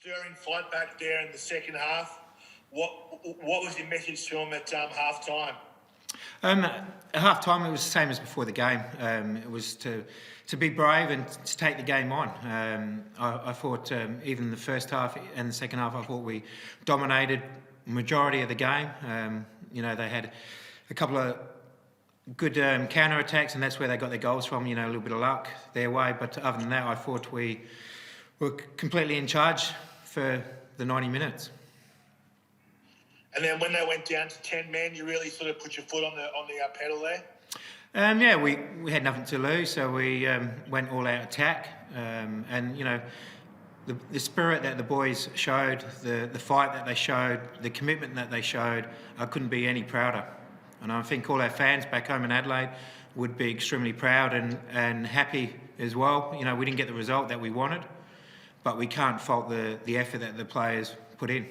stirring fight back there in the second half. What was your message to them at half time? At half time, it was the same as before the game. It was to be brave and to take the game on. I thought even in the first half and the second half, I thought we dominated majority of the game. They had a couple of good counter attacks, and that's where they got their goals from. A little bit of luck their way, but other than that, I thought we were completely in charge for the 90 minutes. And then when they went down to 10 men, you really sort of put your foot on the pedal there? We had nothing to lose, so we went all out attack. The spirit that the boys showed, the fight that they showed, the commitment that they showed, I couldn't be any prouder. And I think all our fans back home in Adelaide would be extremely proud and happy as well. We didn't get the result that we wanted, but we can't fault the effort that the players put in.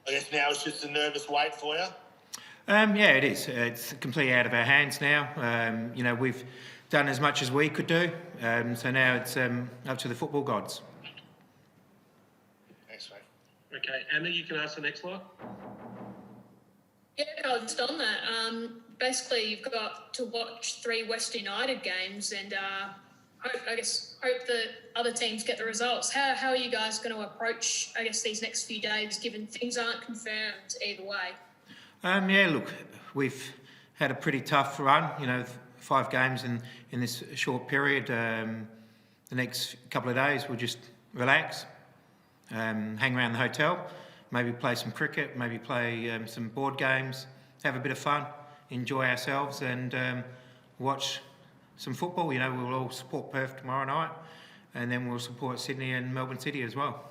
I guess now it's just a nervous wait for you? It is. It's completely out of our hands now. We've done as much as we could do, so now it's up to the football gods. Thanks, mate. Okay, Anna, you can ask the next one. Yeah, Carl, just on that. Basically, you've got to watch 3 West United games and hope that other teams get the results. How are you guys going to approach, these next few days, given things aren't confirmed either way? Look, we've had a pretty tough run, 5 games in this short period. The next couple of days, we'll just relax, hang around the hotel, maybe play some cricket, maybe play some board games, have a bit of fun, enjoy ourselves and watch some football. We'll all support Perth tomorrow night, and then we'll support Sydney and Melbourne City as well.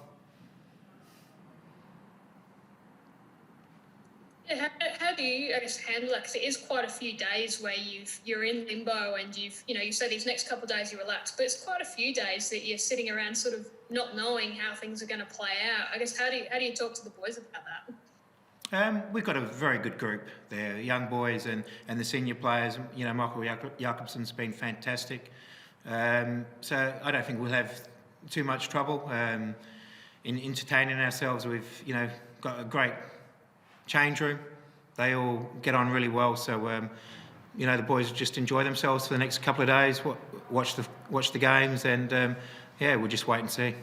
Yeah, how do you, handle that? Because it is quite a few days where you're in limbo and you say these next couple of days you relax, but it's quite a few days that you're sitting around sort of not knowing how things are going to play out. How do you talk to the boys about that? We've got a very good group there, young boys and the senior players. Michael Jakobsen's been fantastic. So I don't think we'll have too much trouble in entertaining ourselves. We've got a great change room. They all get on really well. So the boys just enjoy themselves for the next couple of days. Watch the games, and we'll just wait and see.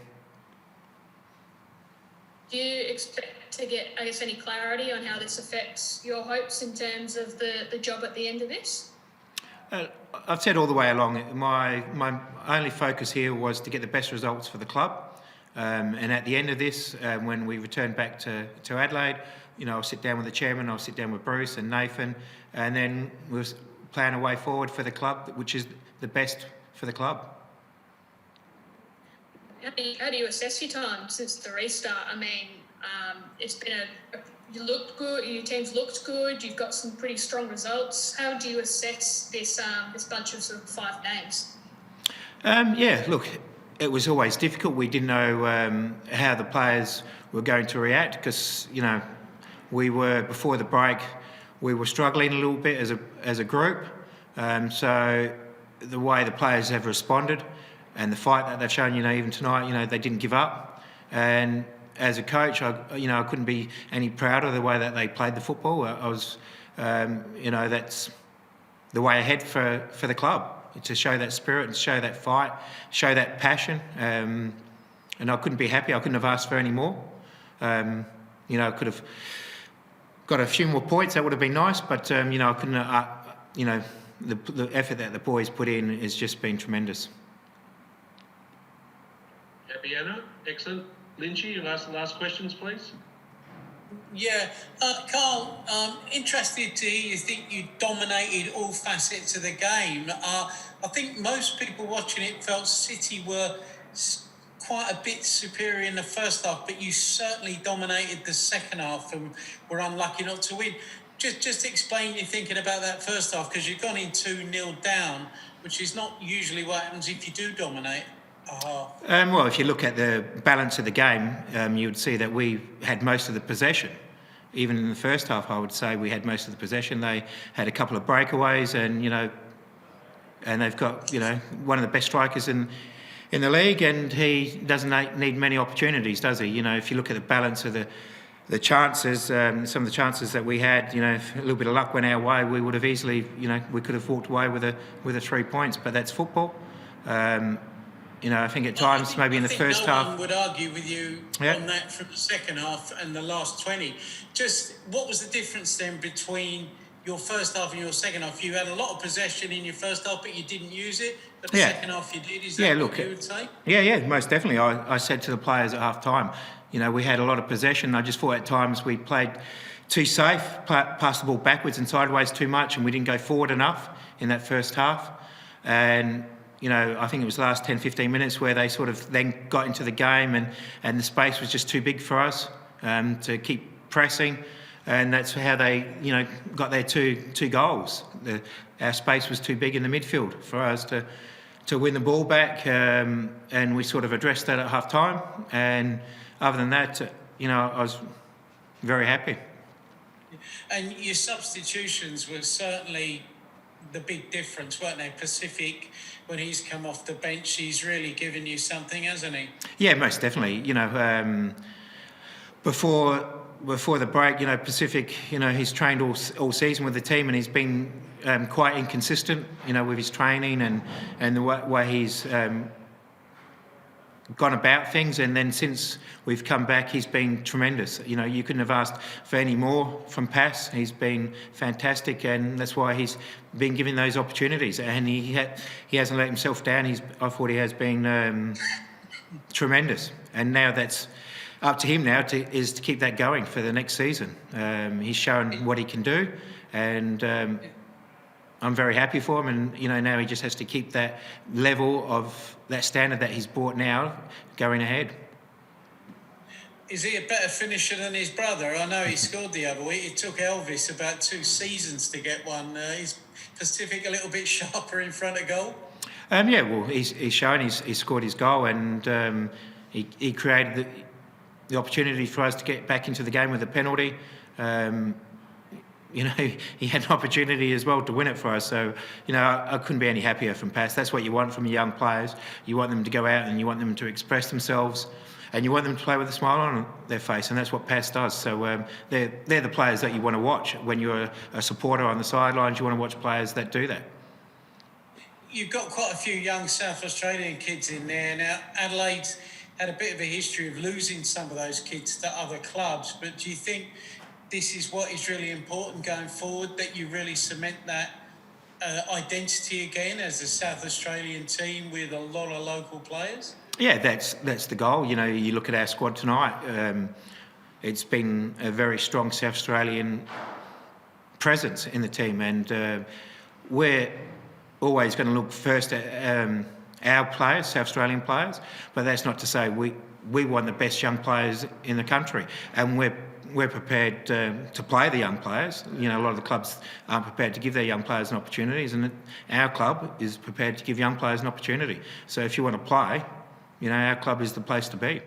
Do you expect to get, any clarity on how this affects your hopes in terms of the job at the end of this? I've said all the way along, my only focus here was to get the best results for the club. And at the end of this, when we return back to Adelaide, I'll sit down with the chairman, I'll sit down with Bruce and Nathan, and then we'll plan a way forward for the club, which is the best for the club. How do you assess your time since the restart? It's been you looked good, your team's looked good, you've got some pretty strong results. How do you assess this bunch of sort of 5 games? Look, it was always difficult. We didn't know how the players were going to react because, we were, before the break, we were struggling a little bit as a group. So the way the players have responded and the fight that they've shown, even tonight, they didn't give up. And as a coach, I couldn't be any prouder of the way that they played the football. I was, that's the way ahead for the club, to show that spirit and show that fight, show that passion. And I couldn't be happy. I couldn't have asked for any more. I could have got a few more points. That would have been nice, but I couldn't. The effort that the boys put in has just been tremendous. Happy, Anna. Excellent. Lynchy, you'll ask the last questions, please. Yeah, Carl, interested to hear you think you dominated all facets of the game. I think most people watching it felt City were quite a bit superior in the first half, but you certainly dominated the second half and were unlucky not to win. Just explain your thinking about that first half, because you've gone in 2-0 down, which is not usually what happens if you do dominate. Well, if you look at the balance of the game, you would see that we had most of the possession. Even in the first half, I would say we had most of the possession. They had a couple of breakaways, and and they've got one of the best strikers in in the league, and he doesn't need many opportunities, does he? You know, if you look at the balance of the chances, some of the chances that we had, you know, if a little bit of luck went our way, we would have easily, you know, we could have walked away with a 3 points. But that's football. You know, I think at times, maybe in the first half. No one would argue with you on that from the second half and the last 20. Just what was the difference then between your first half and your second half? You had a lot of possession in your first half, but you didn't use it. But the second half you did. Is that what you would say? Yeah, most definitely. I said to the players at half time, you know, we had a lot of possession. I just thought at times we played too safe, passed the ball backwards and sideways too much, and we didn't go forward enough in that first half. And you know, I think it was the last 10, 15 minutes where they sort of then got into the game, and the space was just too big for us to keep pressing. And that's how they, you know, got their two goals. Our space was too big in the midfield for us to win the ball back, and we sort of addressed that at half time. And other than that, you know, I was very happy. And your substitutions were certainly the big difference, weren't they? Pacific, when he's come off the bench, he's really given you something, hasn't he? Yeah, most definitely. You know, before the break, you know, Pacific, you know, he's trained all season with the team, and he's been quite inconsistent, you know, with his training and the way he's gone about things. And then since we've come back, he's been tremendous. You know, you couldn't have asked for any more from Pass. He's been fantastic, and that's why he's been given those opportunities. And he hasn't let himself down. I thought he has been tremendous. And now that's up to him now is to keep that going for the next season. He's shown what he can do, and I'm very happy for him. And you know, now he just has to keep that level of that standard that he's brought now going ahead. Is he a better finisher than his brother? I know he scored the other week. It took Elvis about 2 seasons to get one. Is Pacific a little bit sharper in front of goal? Yeah, well, he's shown he's scored his goal, and he created the opportunity for us to get back into the game with a penalty. You know, he had an opportunity as well to win it for us. So, you know, I couldn't be any happier from Pass. That's what you want from your young players. You want them to go out and you want them to express themselves, and you want them to play with a smile on their face, and that's what Pass does. So they're the players that you want to watch. When you're a supporter on the sidelines, you want to watch players that do that. You've got quite a few young South Australian kids in there. Now, Adelaide's had a bit of a history of losing some of those kids to other clubs, but do you think this is what is really important going forward, that you really cement that identity again as a South Australian team with a lot of local players? Yeah, that's the goal. You know, you look at our squad tonight, it's been a very strong South Australian presence in the team, and we're always going to look first at our players, South Australian players, but that's not to say we want the best young players in the country, and we're prepared to play the young players. You know, a lot of the clubs aren't prepared to give their young players an opportunities, and our club is prepared to give young players an opportunity. So if you want to play, you know, our club is the place to be.